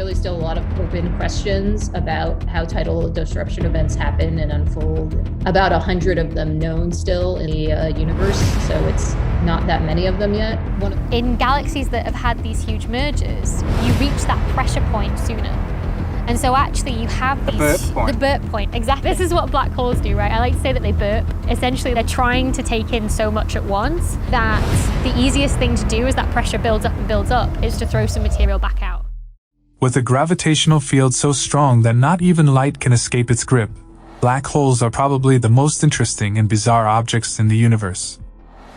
really still a lot of open questions about how tidal disruption events happen and unfold. About 100 of them known still in the universe, so it's not that many of them yet. In galaxies that have had these huge mergers, you reach that pressure point sooner. And so actually you have these... The burp point, exactly. This is what black holes do, right? I like to say that they burp. Essentially, they're trying to take in so much at once that the easiest thing to do as that pressure builds up and builds up is to throw some material back out. With a gravitational field so strong that not even light can escape its grip, black holes are probably the most interesting and bizarre objects in the universe.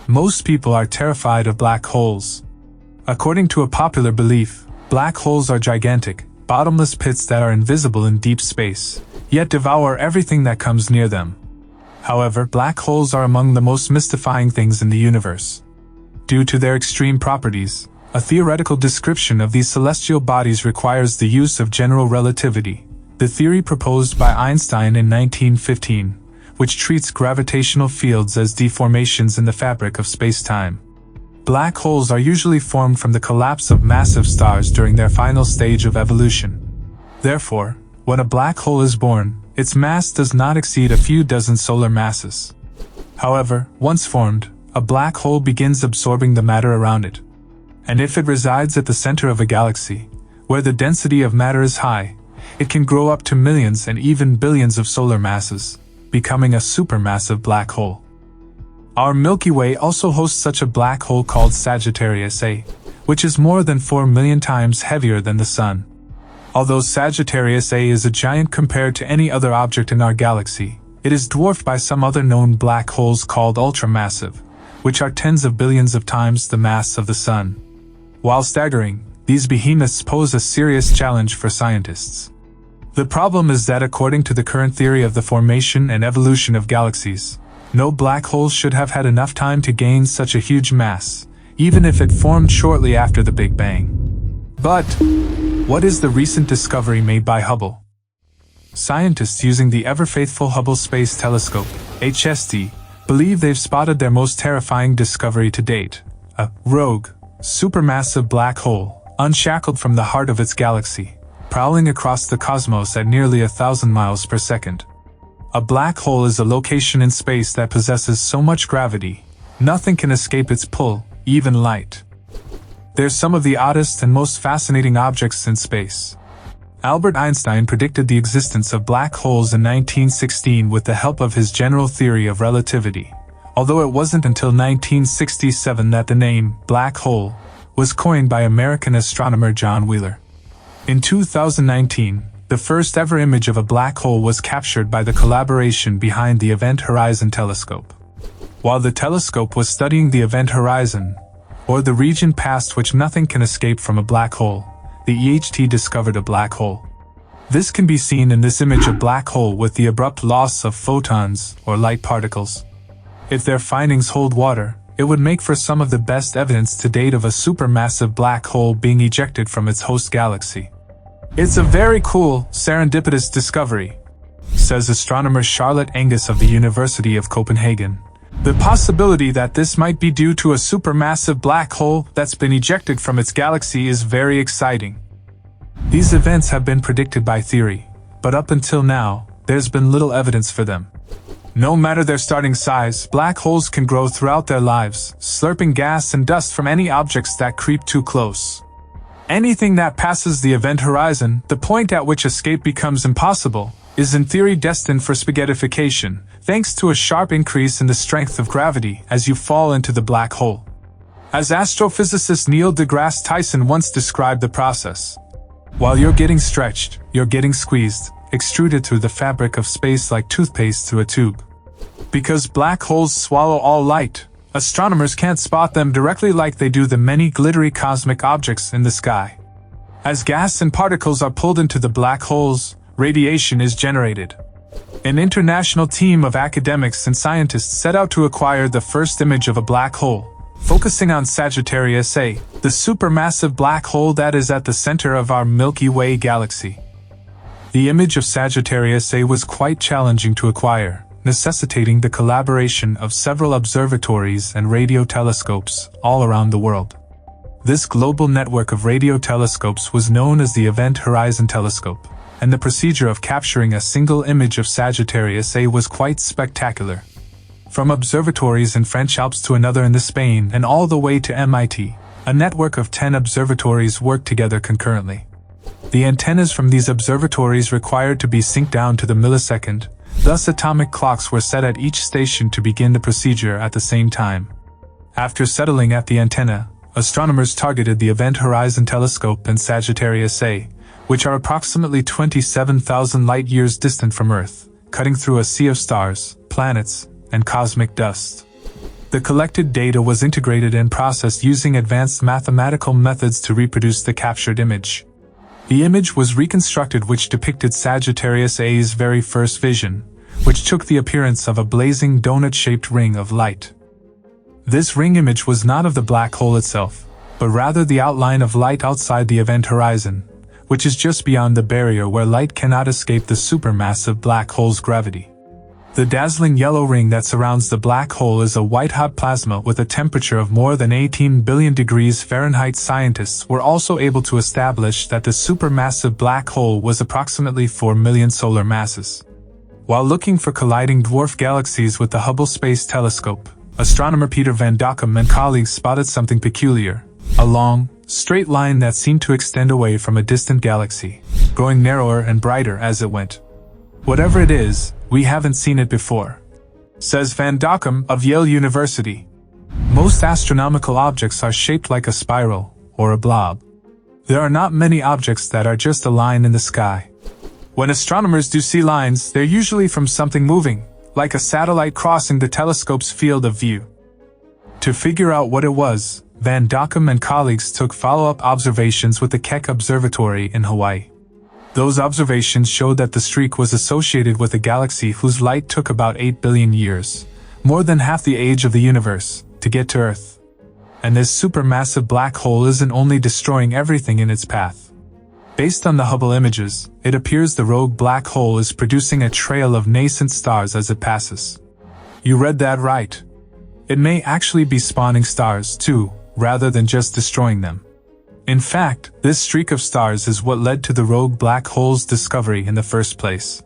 Most people are terrified of black holes. According to a popular belief, black holes are gigantic, bottomless pits that are invisible in deep space, yet devour everything that comes near them. However, black holes are among the most mystifying things in the universe. Due to their extreme properties, a theoretical description of these celestial bodies requires the use of general relativity, the theory proposed by Einstein in 1915, which treats gravitational fields as deformations in the fabric of space-time. Black holes are usually formed from the collapse of massive stars during their final stage of evolution. Therefore, when a black hole is born, its mass does not exceed a few dozen solar masses. However, once formed, a black hole begins absorbing the matter around it. And if it resides at the center of a galaxy, where the density of matter is high, it can grow up to millions and even billions of solar masses, becoming a supermassive black hole. Our Milky Way also hosts such a black hole called Sagittarius A, which is more than 4 million times heavier than the Sun. Although Sagittarius A is a giant compared to any other object in our galaxy, it is dwarfed by some other known black holes called ultramassive, which are tens of billions of times the mass of the Sun. While staggering, these behemoths pose a serious challenge for scientists. The problem is that according to the current theory of the formation and evolution of galaxies, no black hole should have had enough time to gain such a huge mass, even if it formed shortly after the Big Bang. But what is the recent discovery made by Hubble? Scientists using the ever-faithful Hubble Space Telescope, HST, believe they've spotted their most terrifying discovery to date, a rogue, supermassive black hole, unshackled from the heart of its galaxy, prowling across the cosmos at nearly 1,000 miles per second. A black hole is a location in space that possesses so much gravity, nothing can escape its pull, even light. They're some of the oddest and most fascinating objects in space. Albert Einstein predicted the existence of black holes in 1916 with the help of his general theory of relativity, although it wasn't until 1967 that the name black hole was coined by American astronomer John Wheeler. In 2019, the first ever image of a black hole was captured by the collaboration behind the Event Horizon Telescope. While the telescope was studying the event horizon, or the region past which nothing can escape from a black hole, the EHT discovered a black hole. This can be seen in this image of black hole with the abrupt loss of photons, or light particles. If their findings hold water, it would make for some of the best evidence to date of a supermassive black hole being ejected from its host galaxy. It's a very cool, serendipitous discovery, says astronomer Charlotte Angus of the University of Copenhagen. The possibility that this might be due to a supermassive black hole that's been ejected from its galaxy is very exciting. These events have been predicted by theory, but up until now, there's been little evidence for them. No matter their starting size, black holes can grow throughout their lives, slurping gas and dust from any objects that creep too close. Anything that passes the event horizon, the point at which escape becomes impossible, is in theory destined for spaghettification, thanks to a sharp increase in the strength of gravity as you fall into the black hole. As astrophysicist Neil deGrasse Tyson once described the process, while you're getting stretched, you're getting squeezed, extruded through the fabric of space like toothpaste through a tube. Because black holes swallow all light, astronomers can't spot them directly like they do the many glittery cosmic objects in the sky. As gas and particles are pulled into the black holes, radiation is generated. An international team of academics and scientists set out to acquire the first image of a black hole, focusing on Sagittarius A, the supermassive black hole that is at the center of our Milky Way galaxy. The image of Sagittarius A was quite challenging to acquire, necessitating the collaboration of several observatories and radio telescopes all around the world. This global network of radio telescopes was known as the Event Horizon Telescope, and the procedure of capturing a single image of Sagittarius A was quite spectacular. From observatories in French Alps to another in the Spain and all the way to MIT, a network of 10 observatories worked together concurrently. The antennas from these observatories required to be synced down to the millisecond, thus atomic clocks were set at each station to begin the procedure at the same time. After settling at the antenna, astronomers targeted the Event Horizon Telescope and Sagittarius A, which are approximately 27,000 light-years distant from Earth, cutting through a sea of stars, planets, and cosmic dust. The collected data was integrated and processed using advanced mathematical methods to reproduce the captured image. The image was reconstructed, which depicted Sagittarius A's very first vision, which took the appearance of a blazing donut-shaped ring of light. This ring image was not of the black hole itself, but rather the outline of light outside the event horizon, which is just beyond the barrier where light cannot escape the supermassive black hole's gravity. The dazzling yellow ring that surrounds the black hole is a white-hot plasma with a temperature of more than 18 billion degrees Fahrenheit. Scientists were also able to establish that the supermassive black hole was approximately 4 million solar masses. While looking for colliding dwarf galaxies with the Hubble Space Telescope, astronomer Peter van Dokkum and colleagues spotted something peculiar: a long, straight line that seemed to extend away from a distant galaxy, growing narrower and brighter as it went. "Whatever it is, we haven't seen it before," says Van Dokkum of Yale University. Most astronomical objects are shaped like a spiral, or a blob. There are not many objects that are just a line in the sky. When astronomers do see lines, they're usually from something moving, like a satellite crossing the telescope's field of view. To figure out what it was, Van Dokkum and colleagues took follow-up observations with the Keck Observatory in Hawaii. Those observations showed that the streak was associated with a galaxy whose light took about 8 billion years, more than half the age of the universe, to get to Earth. And this supermassive black hole isn't only destroying everything in its path. Based on the Hubble images, it appears the rogue black hole is producing a trail of nascent stars as it passes. You read that right. It may actually be spawning stars too, rather than just destroying them. In fact, this streak of stars is what led to the rogue black hole's discovery in the first place.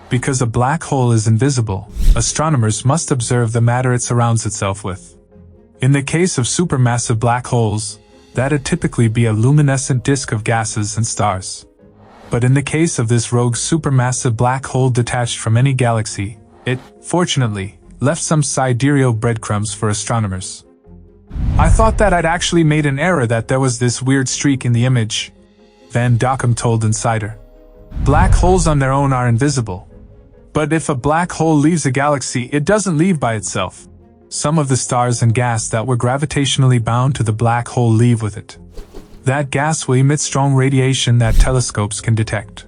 Because a black hole is invisible, astronomers must observe the matter it surrounds itself with. In the case of supermassive black holes, that'd typically be a luminescent disk of gases and stars. But in the case of this rogue supermassive black hole detached from any galaxy, it, fortunately, left some sidereal breadcrumbs for astronomers. "I thought that I'd actually made an error, that there was this weird streak in the image," Van Dokkum told Insider. "Black holes on their own are invisible. But if a black hole leaves a galaxy, it doesn't leave by itself. Some of the stars and gas that were gravitationally bound to the black hole leave with it. That gas will emit strong radiation that telescopes can detect.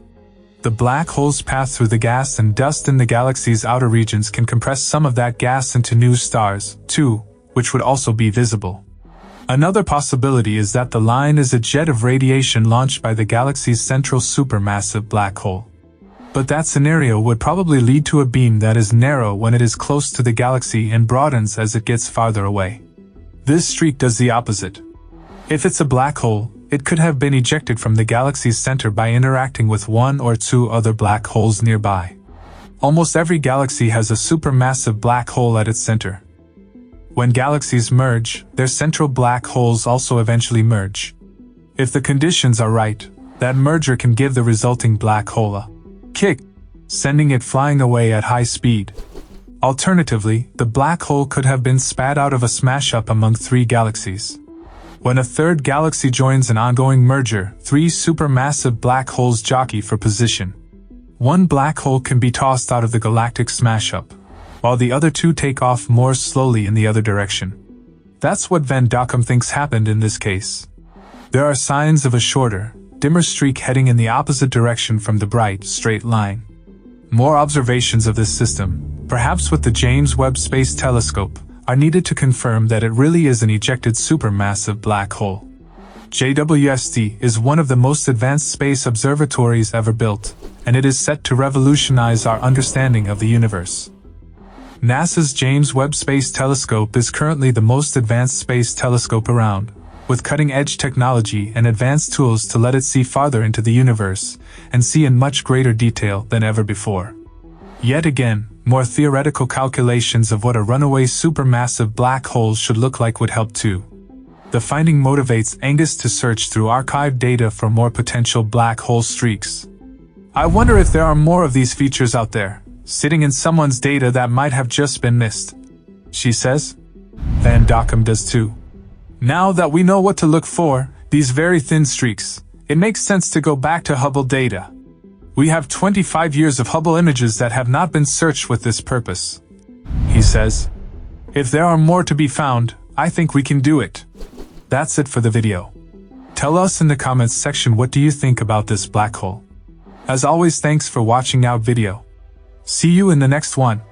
The black hole's path through the gas and dust in the galaxy's outer regions can compress some of that gas into new stars, too, which would also be visible. Another possibility is that the line is a jet of radiation launched by the galaxy's central supermassive black hole. But that scenario would probably lead to a beam that is narrow when it is close to the galaxy and broadens as it gets farther away. This streak does the opposite. If it's a black hole, it could have been ejected from the galaxy's center by interacting with one or two other black holes nearby. Almost every galaxy has a supermassive black hole at its center. When galaxies merge, their central black holes also eventually merge. If the conditions are right, that merger can give the resulting black hole a kick, sending it flying away at high speed. Alternatively, the black hole could have been spat out of a smash-up among three galaxies. When a third galaxy joins an ongoing merger, three supermassive black holes jockey for position. One black hole can be tossed out of the galactic smash-up, while the other two take off more slowly in the other direction. That's what Van Dokkum thinks happened in this case. There are signs of a shorter, dimmer streak heading in the opposite direction from the bright, straight line. More observations of this system, perhaps with the James Webb Space Telescope, are needed to confirm that it really is an ejected supermassive black hole. JWST is one of the most advanced space observatories ever built, and it is set to revolutionize our understanding of the universe. NASA's James Webb Space Telescope is currently the most advanced space telescope around, with cutting-edge technology and advanced tools to let it see farther into the universe, and see in much greater detail than ever before. Yet again, more theoretical calculations of what a runaway supermassive black hole should look like would help too. The finding motivates Angus to search through archived data for more potential black hole streaks. I wonder if there are more of these features out there, sitting in someone's data that might have just been missed, she says. Van Dockum does too. Now that we know what to look for, these very thin streaks, it makes sense to go back to Hubble data. We have 25 years of Hubble images that have not been searched with this purpose, he says. If there are more to be found, I think we can do it. That's it for the video. Tell us in the comments section what do you think about this black hole. As always, thanks for watching our video. See you in the next one.